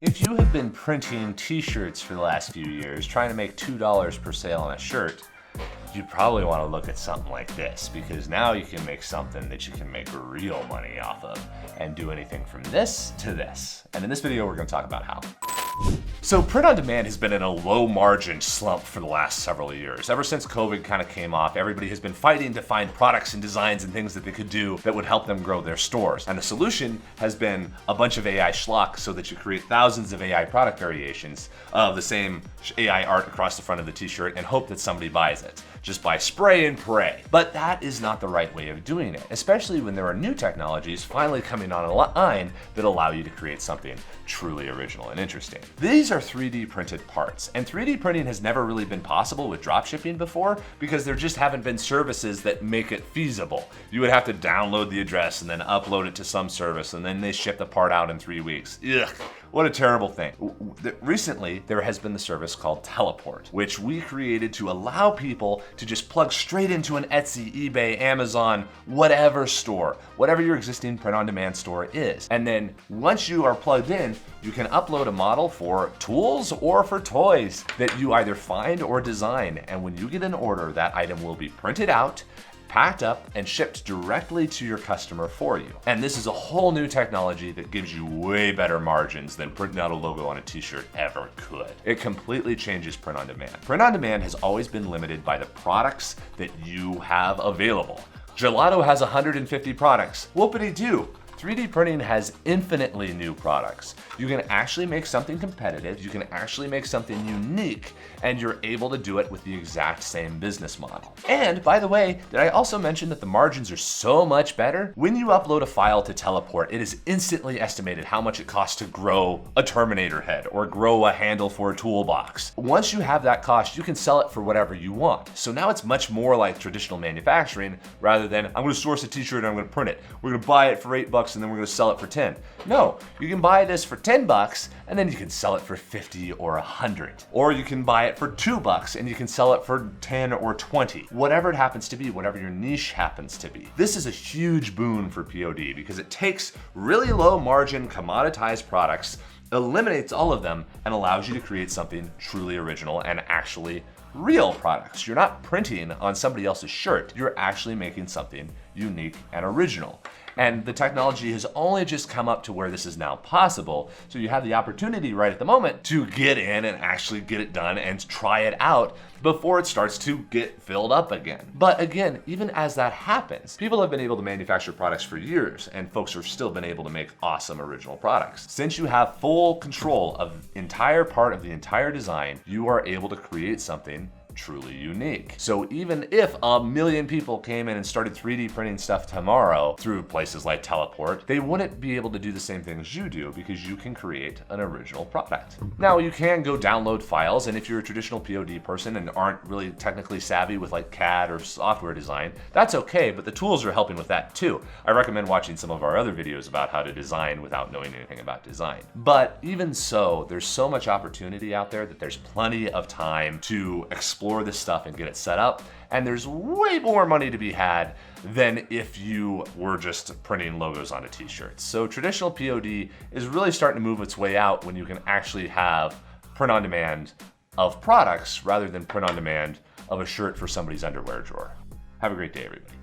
If you have been printing t-shirts for the last few years, trying to make $2 per sale on a shirt, you probably want to look at something like this, because now you can make something that you can make real money off of and do anything from this to this. And in this video, we're going to talk about how. So print on demand has been in a low margin slump for the last several years. Ever since COVID kind of came off, everybody has been fighting to find products and designs and things that they could do that would help them grow their stores. And the solution has been a bunch of AI schlock so that you create thousands of AI product variations of the same AI art across the front of the t-shirt and hope that somebody buys it. Just by spray and pray. But that is not the right way of doing it, especially when there are new technologies finally coming online that allow you to create something truly original and interesting. These are 3D printed parts, and 3D printing has never really been possible with dropshipping before because there just haven't been services that make it feasible. You would have to download the address and then upload it to some service, and then they ship the part out in 3 weeks. Ugh. What a terrible thing. Recently, there has been the service called Teleport, which we created to allow people to just plug straight into an Etsy, eBay, Amazon, whatever store, whatever your existing print-on-demand store is. And then once you are plugged in, you can upload a model for tools or for toys that you either find or design. And when you get an order, that item will be printed out, packed up, and shipped directly to your customer for you. And this is a whole new technology that gives you way better margins than printing out a logo on a t-shirt ever could. It completely changes print on demand. Print on demand has always been limited by the products that you have available. Gelato has 150 products. Whoopity-doo. 3D printing has infinitely new products. You can actually make something competitive, you can actually make something unique, and you're able to do it with the exact same business model. And by the way, did I also mention that the margins are so much better? When you upload a file to Teleport, it is instantly estimated how much it costs to grow a Terminator head or grow a handle for a toolbox. Once you have that cost, you can sell it for whatever you want. So now it's much more like traditional manufacturing rather than I'm gonna source a t-shirt and I'm gonna print it. We're gonna buy it for $8 and then we're gonna sell it for 10. No, you can buy this for $10 and then you can sell it for 50 or 100. Or you can buy it for $2 and you can sell it for 10 or 20. Whatever it happens to be, whatever your niche happens to be. This is a huge boon for POD because it takes really low margin commoditized products, eliminates all of them, and allows you to create something truly original and actually real products. You're not printing on somebody else's shirt, you're actually making something unique and original. And the technology has only just come up to where this is now possible. So you have the opportunity right at the moment to get in and actually get it done and try it out before it starts to get filled up again. But again, even as that happens, people have been able to manufacture products for years and folks have still been able to make awesome original products. Since you have full control of the entire part of the entire design, you are able to create something truly unique. So even if a million people came in and started 3D printing stuff tomorrow through places like Teleport, they wouldn't be able to do the same things you do because you can create an original product. Now you can go download files, and if you're a traditional POD person and aren't really technically savvy with like CAD or software design, that's okay, but the tools are helping with that too. I recommend watching some of our other videos about how to design without knowing anything about design. But even so, there's so much opportunity out there that there's plenty of time to explore this stuff and get it set up, and there's way more money to be had than if you were just printing logos on a t-shirt. So traditional POD is really starting to move its way out when you can actually have print on demand of products rather than print on demand of a shirt for somebody's underwear drawer. Have a great day, everybody.